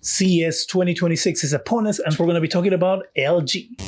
CES 2026 is upon us, and we're going to be talking about LG.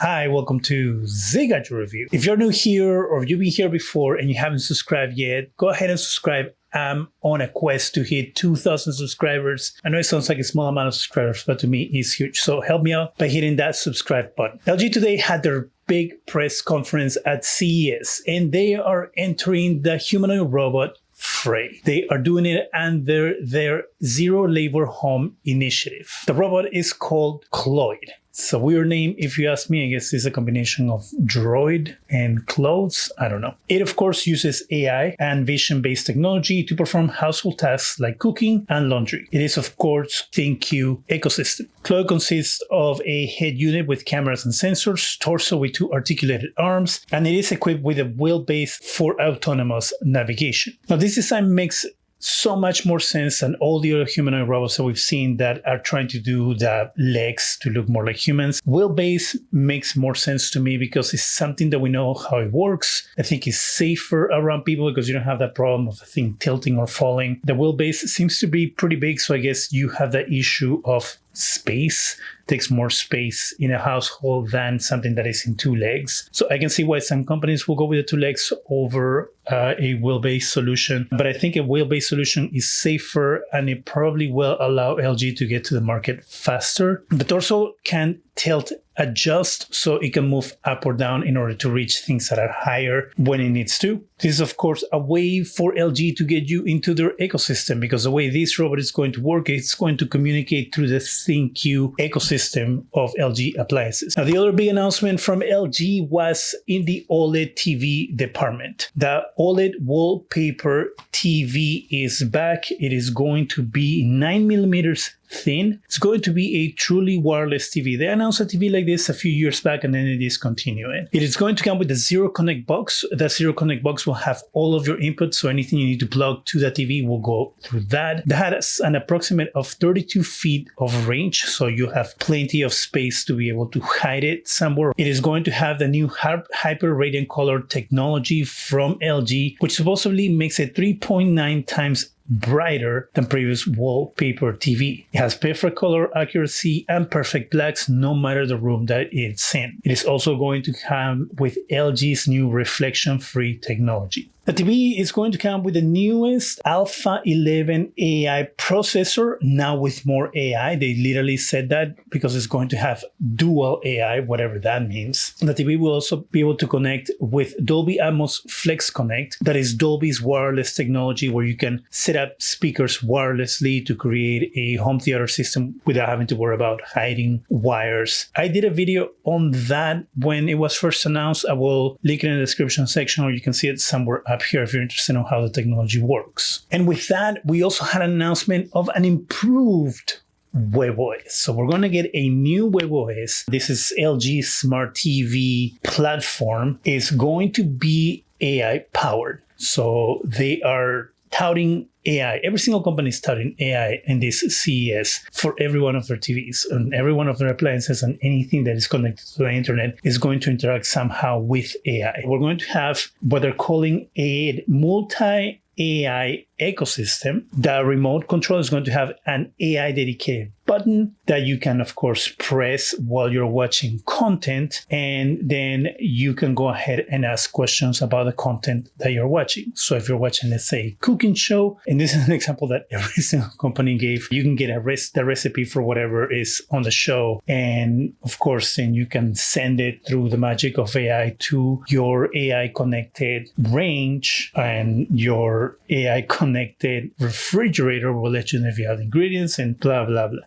Hi, welcome to ZGadgetReview. If you're new here or you've been here before and you haven't subscribed yet, go ahead and subscribe. I'm on a quest to hit 2,000 subscribers. I know it sounds like a small amount of subscribers, but to me, it's huge. So help me out by hitting that subscribe button. LG today had their big press conference at CES, and they are entering the humanoid robot fray. They are doing it under their Zero Labor Home initiative. The robot is called Cloid. It's a weird name, if you ask me. I guess it's a combination of droid and clothes. I don't know. It, of course, uses AI and vision-based technology to perform household tasks like cooking and laundry. It is, of course, ThinQ ecosystem. Cloid consists of a head unit with cameras and sensors, torso with two articulated arms, and it is equipped with a wheelbase for autonomous navigation. Now, this design makes so much more sense than all the other humanoid robots that we've seen that are trying to do the legs to look more like humans. Wheelbase makes more sense to me because it's something that we know how it works. I think it's safer around people because you don't have that problem of the thing tilting or falling. The wheelbase seems to be pretty big, so I guess you have the issue of space. It takes more space in a household than something that is in two legs. So I can see why some companies will go with the two legs over a wheelbase solution. But I think a wheelbase solution is safer, and it probably will allow LG to get to the market faster. The torso can tilt, adjust, so it can move up or down in order to reach things that are higher when it needs to. This is, of course, a way for LG to get you into their ecosystem, because the way this robot is going to work, it's going to communicate through the ThinQ ecosystem of LG appliances. Now, the other big announcement from LG was in the OLED TV department. The OLED wallpaper TV is back. It is going to be 9 millimeters thin. It's going to be a truly wireless TV. They announced a TV like this a few years back, and then it is continuing. It is going to come with a Zero Connect box. The Zero Connect box will have all of your inputs, so anything you need to plug to the TV will go through that. That has an approximate of 32 feet of range, so you have plenty of space to be able to hide it somewhere. It is going to have the new Hyper Radiant Color technology from LG, which supposedly makes it 3.9 times brighter than previous wallpaper TV. It has perfect color accuracy and perfect blacks no matter the room that it's in. It is also going to come with LG's new reflection-free technology. The TV is going to come with the newest Alpha 11 AI processor, now with more AI. They literally said that because it's going to have dual AI, whatever that means. The TV will also be able to connect with Dolby Atmos Flex Connect. That is Dolby's wireless technology, where you can set up speakers wirelessly to create a home theater system without having to worry about hiding wires. I did a video on that when it was first announced. I will link it in the description section, or you can see it somewhere up here if you're interested in how the technology works. And with that, we also had an announcement of an improved WebOS. So we're going to get a new WebOS. This is LG's smart TV platform. Is going to be AI powered. So they are touting AI. Every single company is touting AI in this CES for every one of their TVs and every one of their appliances, and anything that is connected to the internet is going to interact somehow with AI. We're going to have what they're calling a multi-AI ecosystem. The remote control is going to have an AI dedicated button that you can, of course, press while you're watching content, and then you can go ahead and ask questions about the content that you're watching. So if you're watching, let's say, a cooking show, and this is an example that every single company gave, you can get the recipe for whatever is on the show, and of course, then you can send it through the magic of AI to your AI connected range, and your AI connected refrigerator will let you know if you have the ingredients and blah, blah, blah.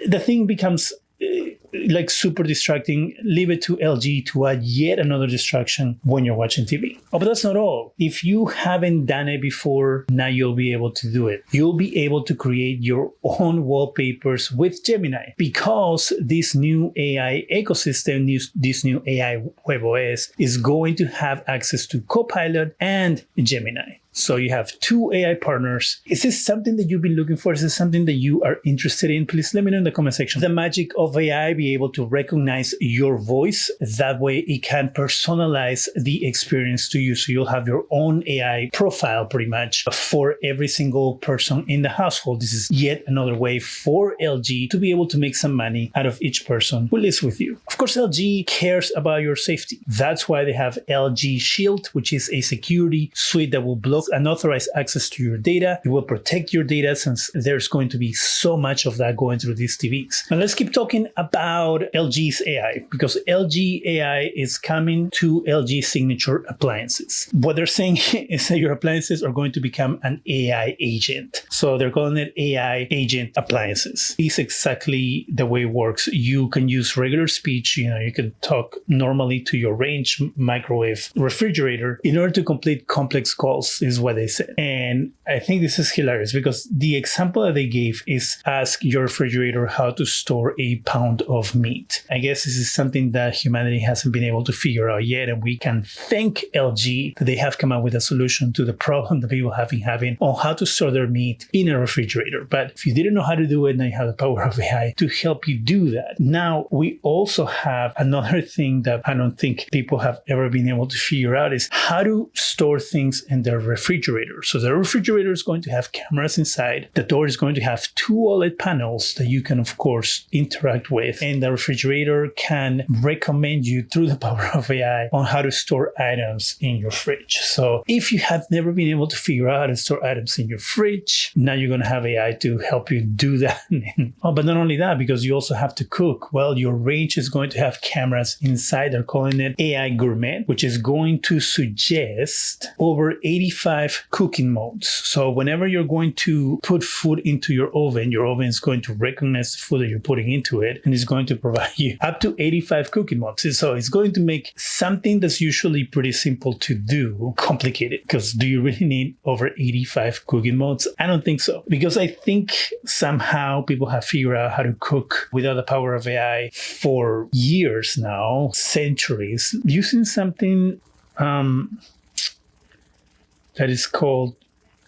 The thing becomes like super distracting. Leave it to LG to add yet another distraction when you're watching TV. Oh, but that's not all. If you haven't done it before, now you'll be able to do it. You'll be able to create your own wallpapers with Gemini, because this new AI ecosystem, this new AI WebOS is going to have access to Copilot and Gemini. So you have 2 AI partners. Is this something that you've been looking for? Is this something that you are interested in? Please let me know in the comment section. The magic of AI be able to recognize your voice. That way it can personalize the experience to you. So you'll have your own AI profile pretty much for every single person in the household. This is yet another way for LG to be able to make some money out of each person who lives with you. Of course, LG cares about your safety. That's why they have LG Shield, which is a security suite that will block unauthorized access to your data. It will protect your data since there's going to be so much of that going through these TVs. Now let's keep talking about LG's AI, because LG AI is coming to LG signature appliances. What they're saying is that your appliances are going to become an AI agent. So they're calling it AI agent appliances. It's exactly the way it works. You can use regular speech. You can talk normally to your range, microwave, refrigerator in order to complete complex calls, is what they said. And I think this is hilarious because the example that they gave is ask your refrigerator how to store a pound of meat. I guess this is something that humanity hasn't been able to figure out yet, and we can thank LG that they have come up with a solution to the problem that people have been having on how to store their meat in a refrigerator. But if you didn't know how to do it, now you have the power of AI to help you do that. Now, we also have another thing that I don't think people have ever been able to figure out is how to store things in their refrigerator. So the refrigerator is going to have cameras inside. The door is going to have 2 OLED panels that you can, of course, interact with. And the refrigerator can recommend you through the power of AI on how to store items in your fridge. So if you have never been able to figure out how to store items in your fridge, now you're going to have AI to help you do that. But not only that, because you also have to cook. Well, your range is going to have cameras inside. They're calling it AI Gourmet, which is going to suggest over 85 cooking modes. So whenever you're going to put food into your oven is going to recognize the food that you're putting into it, and it's going to provide you up to 85 cooking modes. So it's going to make something that's usually pretty simple to do complicated, because do you really need over 85 cooking modes? I don't think so, because I think somehow people have figured out how to cook without the power of AI for years now, centuries, using something that is called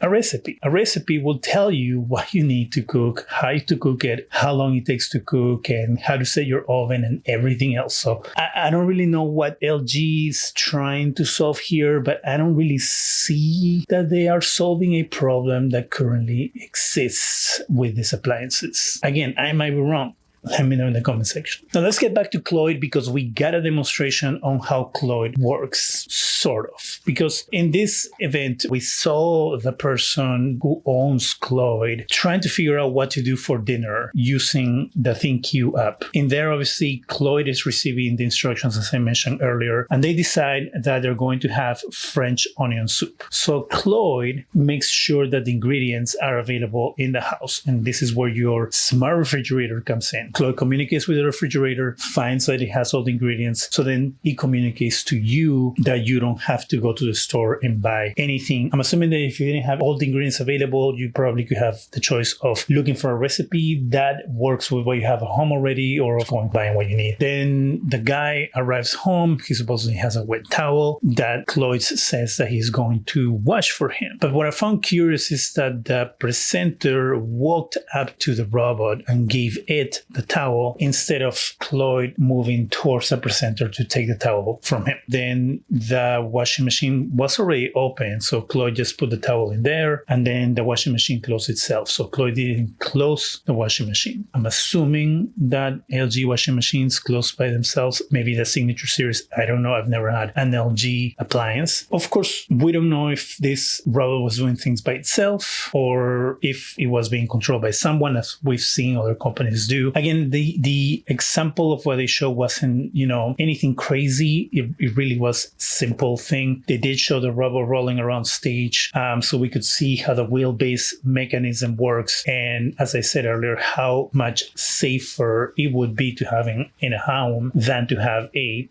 a recipe. A recipe will tell you what you need to cook, how to cook it, how long it takes to cook, and how to set your oven and everything else. So I don't really know what LG is trying to solve here, but I don't really see that they are solving a problem that currently exists with these appliances. Again, I might be wrong. Let me know in the comment section. Now let's get back to Cloid, because we got a demonstration on how Cloid works, sort of. Because in this event, we saw the person who owns Cloid trying to figure out what to do for dinner using the ThinQ app. In there, obviously, Cloid is receiving the instructions, as I mentioned earlier, and they decide that they're going to have French onion soup. So Cloid makes sure that the ingredients are available in the house. And this is where your smart refrigerator comes in. Cloid communicates with the refrigerator, finds that it has all the ingredients, so then it communicates to you that you don't have to go to the store and buy anything. I'm assuming that if you didn't have all the ingredients available, you probably could have the choice of looking for a recipe that works with what you have at home already, or going buying what you need. Then the guy arrives home. He supposedly has a wet towel that Cloid says that he's going to wash for him. But what I found curious is that the presenter walked up to the robot and gave it the towel instead of Cloid moving towards the presenter to take the towel from him. Then the washing machine was already open, so Cloid just put the towel in there, and then the washing machine closed itself. So Cloid didn't close the washing machine. I'm assuming that LG washing machines close by themselves, maybe the Signature series. I don't know. I've never had an LG appliance. Of course, we don't know if this robot was doing things by itself or if it was being controlled by someone, as we've seen other companies do. Again, the example of what they showed wasn't, anything crazy. It really was simple thing. They did show the robot rolling around stage, so we could see how the wheelbase mechanism works. And as I said earlier, how much safer it would be to having in a home than to have a,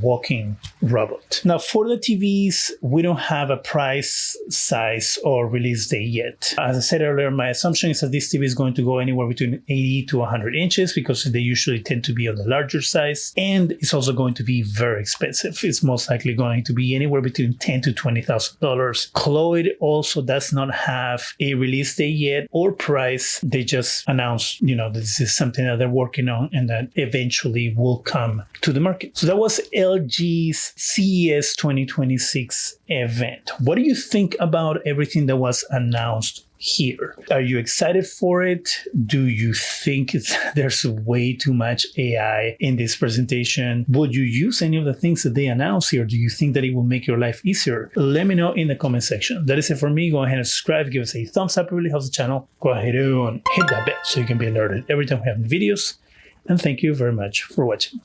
walking robot. Now, for the TVs, we don't have a price, size, or release date yet. As I said earlier, my assumption is that this TV is going to go anywhere between 80 to 100 inches. images because they usually tend to be on the larger size, and it's also going to be very expensive. It's most likely going to be anywhere between $10,000 to $20,000. Cloid also does not have a release date yet or price. They just announced, this is something that they're working on and that eventually will come to the market. So that was LG's CES 2026 event. What do you think about everything that was announced here? Are you excited for it? Do you think there's way too much AI in this presentation? Would you use any of the things that they announced here? Do you think that it will make your life easier? Let me know in the comment section. That is it for me. Go ahead and subscribe. Give us a thumbs up. It really helps the channel. Go ahead and hit that bell so you can be alerted every time we have new videos. And thank you very much for watching.